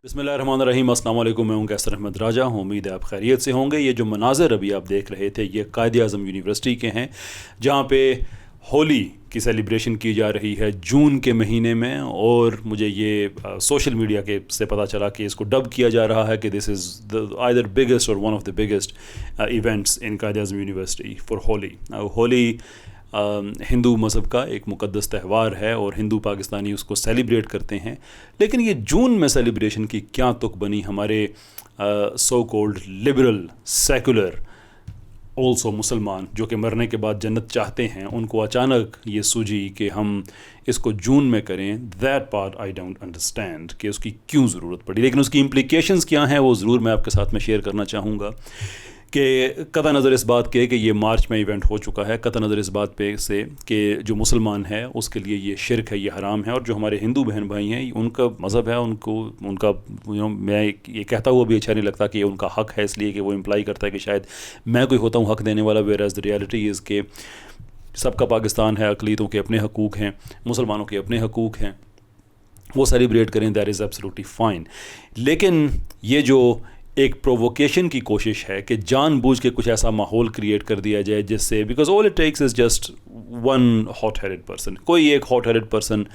बिस्मिल्लाहिर्रहमानिर्रहीम, अस्सलाम वालेकुम। मैं हूं कैसर अहमद राजा हूं। उम्मीद है आप खैरियत से होंगे। ये जो मनाज़र अभी आप देख रहे थे ये कायद-ए-आज़म यूनिवर्सिटी के हैं, जहां पे होली की सेलिब्रेशन की जा रही है जून के महीने में। और मुझे ये सोशल मीडिया के से पता चला कि इसको डब किया जा रहा है कि दिस इज़ आइदर बिगेस्ट और one of the biggest events in Quaid-e-Azam university for Holi. Holi Hindu मज़हब का एक मुक़द्दस त्यौहार है और हिंदू पाकिस्तानी उसको सेलिब्रेट करते हैं। लेकिन ये जून में सेलिब्रेशन की क्या तुक बनी हमारे so called liberal secular also मुसलमान जो कि मरने के बाद जन्नत चाहते हैं, उनको अचानक ये सूझी कि हम इसको जून में करें। That part I don't understand कि उसकी क्यों ज़रूरत पड़ी। लेकिन उसकी इम्प्लिकेशंस क्या हैं वो ज़रूर मैं आपके साथ में शेयर करना चाहूँगा कि कतई नज़र इस बात के कि ये मार्च में इवेंट हो चुका है, कतई नज़र इस बात पे से कि जो मुसलमान है उसके लिए ये शिरक है, ये हराम है। और जो हमारे हिंदू बहन भाई हैं उनका मज़हब है, उनका मैं ये कहता हुआ भी अच्छा नहीं लगता कि ये उनका हक़ है, इसलिए कि वो इम्प्लाई करता है कि शायद मैं कोई होता हूँ हक़ देने वाला। Where as the reality is के सबका पाकिस्तान है, अक़लीतों के अपने हकूक़ हैं, मुसलमानों के अपने हकूक़ हैं, वो सेलिब्रेट करें, दैट इज़ एब्सोल्युटली फ़ाइन। लेकिन ये जो एक प्रोवोकेशन की कोशिश है कि जानबूझ के कुछ ऐसा माहौल क्रिएट कर दिया जाए जिससे, because all it takes is just one hot headed person, कोई एक हॉट हेडेड पर्सन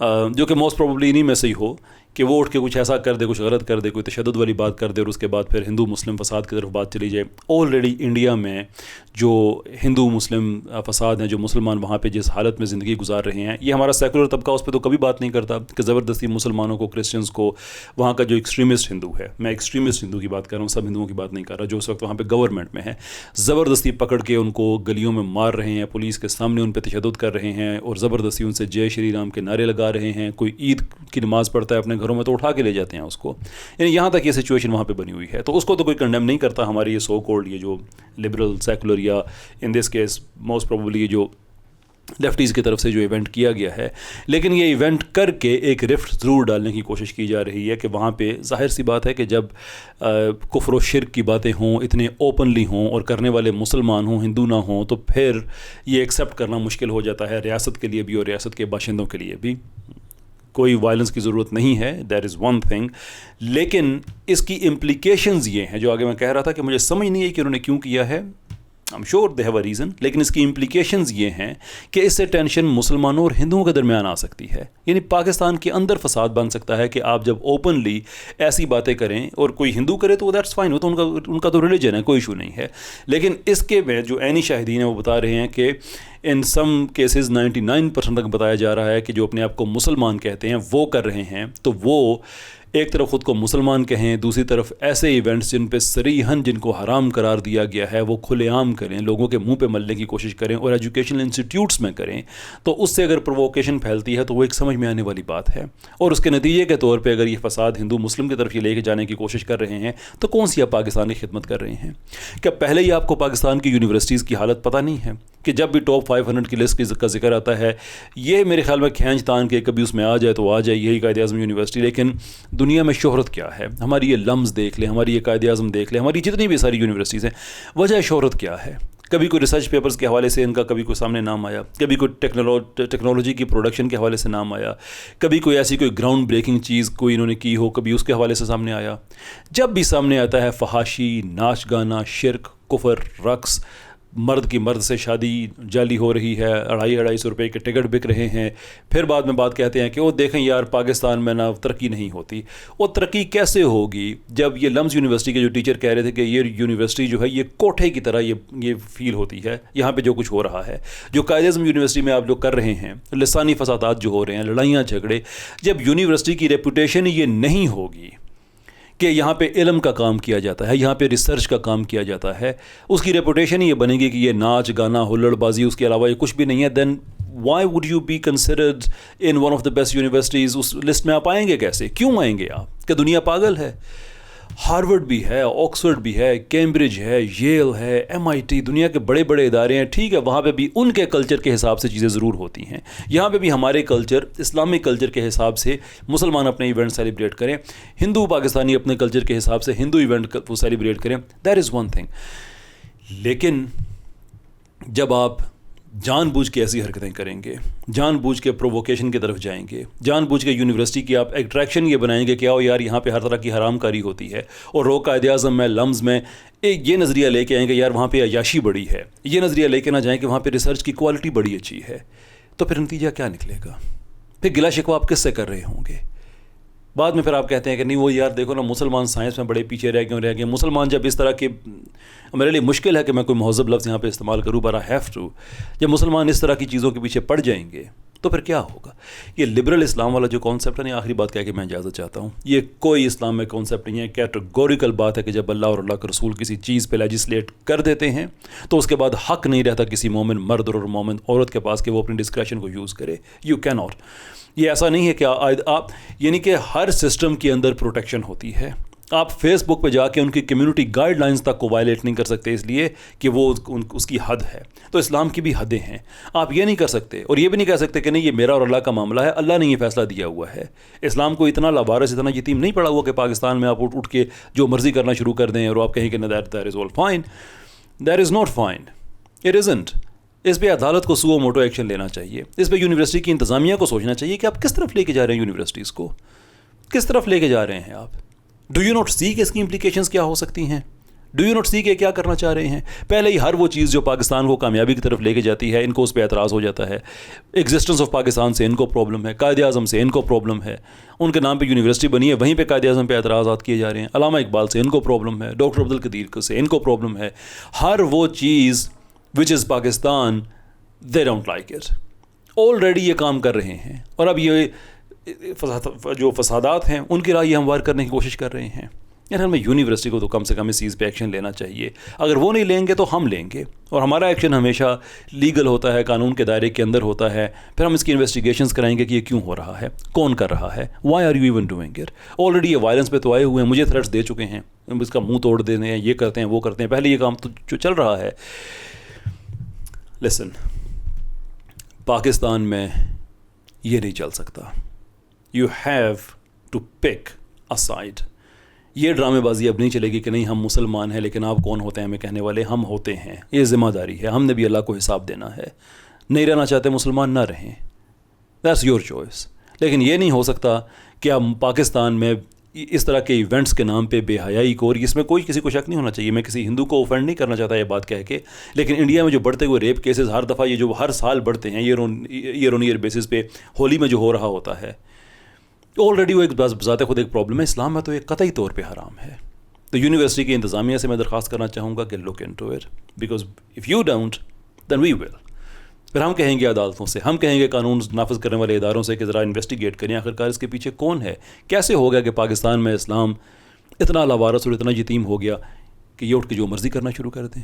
जो कि मोस्ट प्रोबेबली इन्हीं में से ही हो कि वो उठ के कुछ ऐसा कर दे, कुछ गलत कर दे, कोई तशद्दुद वाली बात कर दे और उसके बाद फिर हिंदू मुस्लिम फसाद की तरफ बात चली जाए। ऑलरेडी इंडिया में जो हिंदू मुस्लिम फसाद हैं, जो मुसलमान वहाँ पे जिस हालत में ज़िंदगी गुजार रहे हैं, ये हमारा सेकुलर तबका उस पर तो कभी बात नहीं करता कि ज़बरदस्ती मुसलमानों को, क्रिश्चियंस को, वहाँ का जो एक्सट्रीमिस्ट हिंदू है, मैं एक्सट्रीमिस्ट हिंदू की बात कर रहा हूँ, सब हिंदुओं की बात नहीं कर रहा, जो उस वक्त वहाँ पर गवर्नमेंट में है, ज़बरदस्ती पकड़ के उनको गलियों में मार रहे हैं, पुलिस के सामने उन पर तशद्दुद कर रहे हैं और ज़बरदस्ती उनसे जय श्री राम के नारे लगा रहे हैं। कोई ईद की नमाज़ पढ़ता है अपने घरों में तो उठा के ले जाते हैं उसको। यानी यहाँ तक ये सिचुएशन वहाँ पे बनी हुई है। तो उसको तो कोई कंडेम नहीं करता। हमारी ये सो कॉल्ड ये जो लिबरल सेकुलर या in this case most probably जो लेफ्टीज़ की तरफ से जो इवेंट किया गया है, लेकिन ये इवेंट करके एक रिफ्ट ज़रूर डालने की कोशिश की जा रही है कि वहाँ पे ज़ाहिर सी बात है कि जब कुफ्र और शिर्क की बातें हों, इतने ओपनली हों और करने वाले मुसलमान हों, हिंदू ना हों, तो फिर ये एक्सेप्ट करना मुश्किल हो जाता है रियासत के लिए भी और रियासत के बाशिंदों के लिए भी। कोई वायलेंस की ज़रूरत नहीं है, दैट इज़ वन थिंग। लेकिन इसकी इम्प्लिकेशंस ये हैं जो आगे मैं कह रहा था कि मुझे समझ नहीं है कि उन्होंने क्यों किया है। I am sure they have a reason, लेकिन इसकी इम्प्लिकेशंस ये हैं कि इससे टेंशन मुसलमानों और हिंदुओं के दरमियान आ सकती है। यानी पाकिस्तान के अंदर फसाद बन सकता है कि आप जब ओपनली ऐसी बातें करें और कोई हिंदू करे तो दैट्स फाइन, वो तो उनका तो रिलीजन है, कोई इशू नहीं है। लेकिन इसके में जो ऐनी शाहिदीन है वो बता रहे हैं कि इन सम केसेस 99% तक बताया जा रहा है कि जो अपने आप को मुसलमान कहते हैं वो कर रहे हैं, तो वो एक तरफ ख़ुद को मुसलमान कहें, दूसरी तरफ ऐसे इवेंट्स जिन पे सरीहन जिनको हराम करार दिया गया है वो खुलेआम करें, लोगों के मुंह पे मलने की कोशिश करें और एजुकेशनल इंस्टीट्यूट्स में करें। तो उससे अगर प्रोवोकेशन फैलती है तो वो एक समझ में आने वाली बात है। और उसके नतीजे के तौर पे अगर ये फसाद हिंदू मुस्लिम की तरफ ये लेके जाने की कोशिश कर रहे हैं तो कौन सी आप पाकिस्तान की खिदमत कर रहे हैं? क्या पहले ही आपको पाकिस्तान की यूनिवर्सिटीज़ की हालत पता नहीं है कि जब भी टॉप 500 की लिस्ट का जिक्र आता है, ये मेरे ख्याल में खींच तान के कभी उसमें आ जाए तो आ जाए यही कायद-ए-आज़म यूनिवर्सिटी। लेकिन दुनिया में शोहरत क्या है? हमारी ये लम्स देख लें, हमारी ये कायद-ए-आज़म देख लें, हमारी जितनी भी सारी यूनिवर्सिटीज़ हैं, वजह शोहरत क्या है? कभी कोई रिसर्च पेपर्स के हवाले से इनका कभी कोई सामने नाम आया, कभी कोई टेक्नोलॉजी की प्रोडक्शन के हवाले से नाम आया, कभी कोई ऐसी कोई ग्राउंड ब्रेकिंग चीज़ कोई इन्होंने की हो, कभी उसके हवाले से सामने आया। जब भी सामने आता है फहाशी, नाच गाना, शिरक, कुफर, रक्स, मर्द की मर्द से शादी जाली हो रही है, 250-250 रुपये के टिकट बिक रहे हैं, फिर बाद में बात कहते हैं कि वो देखें यार पाकिस्तान में ना तरक्की नहीं होती। वो तरक्की कैसे होगी जब ये लम्स यूनिवर्सिटी के जो टीचर कह रहे थे कि ये यूनिवर्सिटी जो है ये कोठे की तरह ये फील होती है, यहाँ पे जो कुछ हो रहा है, जो कायद-ए-आज़म यूनिवर्सिटी में आप लोग कर रहे हैं, लिसानी फसादात जो हो रहे हैं, लड़ाइयाँ झगड़े, जब यूनिवर्सिटी की रेपुटेशन ये नहीं होगी कि यहाँ पे इल्म का काम किया जाता है, यहाँ पे रिसर्च का काम किया जाता है, उसकी रेपुटेशन ही ये बनेगी कि ये नाच गाना हुल्लड़बाजी उसके अलावा ये कुछ भी नहीं है, then why would you be considered in one of the best universities? उस लिस्ट में आप आएंगे कैसे? क्यों आएंगे आप? क्या दुनिया पागल है? हार्वर्ड भी है, ऑक्सफोर्ड भी है, कैम्ब्रिज है, येल है, MIT, दुनिया के बड़े बड़े इदारे हैं। ठीक है, वहाँ पे भी उनके कल्चर के हिसाब से चीज़ें ज़रूर होती हैं। यहाँ पे भी हमारे कल्चर, इस्लामिक कल्चर के हिसाब से मुसलमान अपने इवेंट सेलिब्रेट करें, हिंदू पाकिस्तानी अपने कल्चर के हिसाब से हिंदू इवेंट वो सेलिब्रेट करें, दैट इज़ वन थिंग। लेकिन जब आप जानबूझ के ऐसी हरकतें करेंगे, जानबूझ के प्रोवोकेशन की तरफ जाएंगे, जानबूझ के यूनिवर्सिटी की आप अट्रैक्शन ये बनाएंगे कि आओ यार यहाँ पे हर तरह की हरामकारी होती है, और रो कायद-ए-आज़म में, लम्ज़ में एक ये नज़रिया लेके आएंगे यार वहाँ पे अय्याशी बड़ी है, ये नज़रिया लेके ना जाएं कि वहाँ पे रिसर्च की क्वालिटी बड़ी अच्छी है, तो फिर नतीजा क्या निकलेगा? फिर गिला शिकवा आप किससे कर रहे होंगे? बाद में फिर आप कहते हैं कि नहीं वो यार देखो ना, मुसलमान साइंस में बड़े पीछे रह गए। मुसलमान जब इस तरह के, मेरे लिए मुश्किल है कि मैं कोई महज़ब लफ्ज़ यहाँ पे इस्तेमाल करूँ, बट आई हैव टू, जब मुसलमान इस तरह की चीज़ों के पीछे पड़ जाएंगे तो फिर क्या होगा? ये लिबरल इस्लाम वाला जो कॉन्सेप्ट है ना, आखिरी बात कह के मैं इजाज़त चाहता हूँ, ये कोई इस्लाम में कॉन्सेप्ट नहीं है, कैटेगोरिकल बात है कि जब अल्लाह और अल्लाह के रसूल किसी चीज़ पे लेजिस्लेट कर देते हैं तो उसके बाद हक़ नहीं रहता किसी मोमिन मर्द और मोमिन औरत के पास कि वो अपनी डिस्क्रेशन को यूज़ करे। You can not. ये ऐसा नहीं है कि आप यानी कि हर सिस्टम के अंदर प्रोटेक्शन होती है। आप फेसबुक पे जाके उनकी कम्युनिटी गाइडलाइंस तक को वायलेट नहीं कर सकते इसलिए कि वो उसकी हद है। तो इस्लाम की भी हदें हैं। आप ये नहीं कर सकते और ये भी नहीं कह सकते कि नहीं ये मेरा और अल्लाह का मामला है, अल्लाह ने ये फैसला दिया हुआ है। इस्लाम को इतना लावारिस, इतना यतीम नहीं पड़ा हुआ कि पाकिस्तान में आप उठ के जो मर्ज़ी करना शुरू कर दें और आप कहें कि that is all fine. That is not fine, it isn't. इस पर अदालत को सुओ मोटो एक्शन लेना चाहिए। इस पर यूनिवर्सिटी की इंतज़ामिया को सोचना चाहिए कि आप किस तरफ लेके जा रहे हैं, यूनिवर्सिटीज़ को किस तरफ लेके जा रहे हैं आप। डू यू नॉट सी कि इसकी इंप्लीकेशंस क्या हो सकती हैं? डू यू नॉट सी के क्या करना चाह रहे हैं? पहले ही हर वो चीज़ जो पाकिस्तान को कामयाबी की तरफ लेके जाती है, इनको उस पर एतराज़ हो जाता है। एग्जिस्टेंस ऑफ पाकिस्तान से इनको प्रॉब्लम है, कायद-ए-आज़म से इनको प्रॉब्लम है, उनके नाम पे यूनिवर्सिटी बनी है वहीं पे कायद-ए-आज़म पे एतराज़ात किए जा रहे हैं, अल्लामा इकबाल से इनको प्रॉब्लम है, डॉक्टर अब्दुल कदीर से इनको प्रॉब्लम है। हर वो चीज़ which is Pakistan, they don't like it. Already ये काम कर रहे हैं और अब ये जो फसादात हैं उनकी राह हमवार करने की कोशिश कर रहे हैं। यार हमें यूनिवर्सिटी को तो कम से कम इस चीज़ पे एक्शन लेना चाहिए। अगर वो नहीं लेंगे तो हम लेंगे, और हमारा एक्शन हमेशा लीगल होता है, कानून के दायरे के अंदर होता है। फिर हम इसकी इन्वेस्टिगेशंस कराएंगे कि ये क्यों हो रहा है, कौन कर रहा है, why are you even doing it. Already ये वायलेंस पे तो आए हुए हैं, मुझे थ्रेट्स दे चुके हैं, इसका मुँह तोड़ देने हैं, ये करते हैं वो करते हैं। पहले ये काम तो जो चल रहा है। लिसन, पाकिस्तान में ये नहीं चल सकता। You have to pick a side. ये ड्रामेबाजी अब नहीं चलेगी कि नहीं हम मुसलमान हैं लेकिन आप कौन होते हैं हमें कहने वाले, हम होते हैं, ये ज़िम्मेदारी है, हमने भी अल्लाह को हिसाब देना है। नहीं रहना चाहते मुसलमान ना रहें, दैट्स योर चॉइस। लेकिन ये नहीं हो सकता कि हम पाकिस्तान में इस तरह के इवेंट्स के नाम पे बेहयाई को, और इसमें कोई किसी को शक नहीं होना चाहिए, मैं किसी हिंदू को ऑफेंड नहीं करना चाहता ये बात कह के, लेकिन इंडिया में जो बढ़ते हुए रेप केसेस हर दफ़ा ये जो हर साल बढ़ते हैं ईयर ऑन ईयर बेसिस पे, होली में जो हो रहा होता है, ऑलरेडी वो एक ज़ाते खुद एक प्रॉब्लम है। इस्लाम में तो एक कतई तौर पे हराम है। तो यूनिवर्सिटी की इंतज़ामिया से मैं दरख्वास्त करना चाहूँगा कि look into it, because if you don't then we will. फिर हम कहेंगे अदालतों से, हम कहेंगे कानून नाफिज करने वाले इदारों से कि ज़रा इन्वेस्टिगेट करें आखिरकार इसके पीछे कौन है। कैसे हो गया कि पाकिस्तान में इस्लाम इतना लावारस और इतना यतीम हो गया कि ये उठ के जो मर्ज़ी करना शुरू कर दें।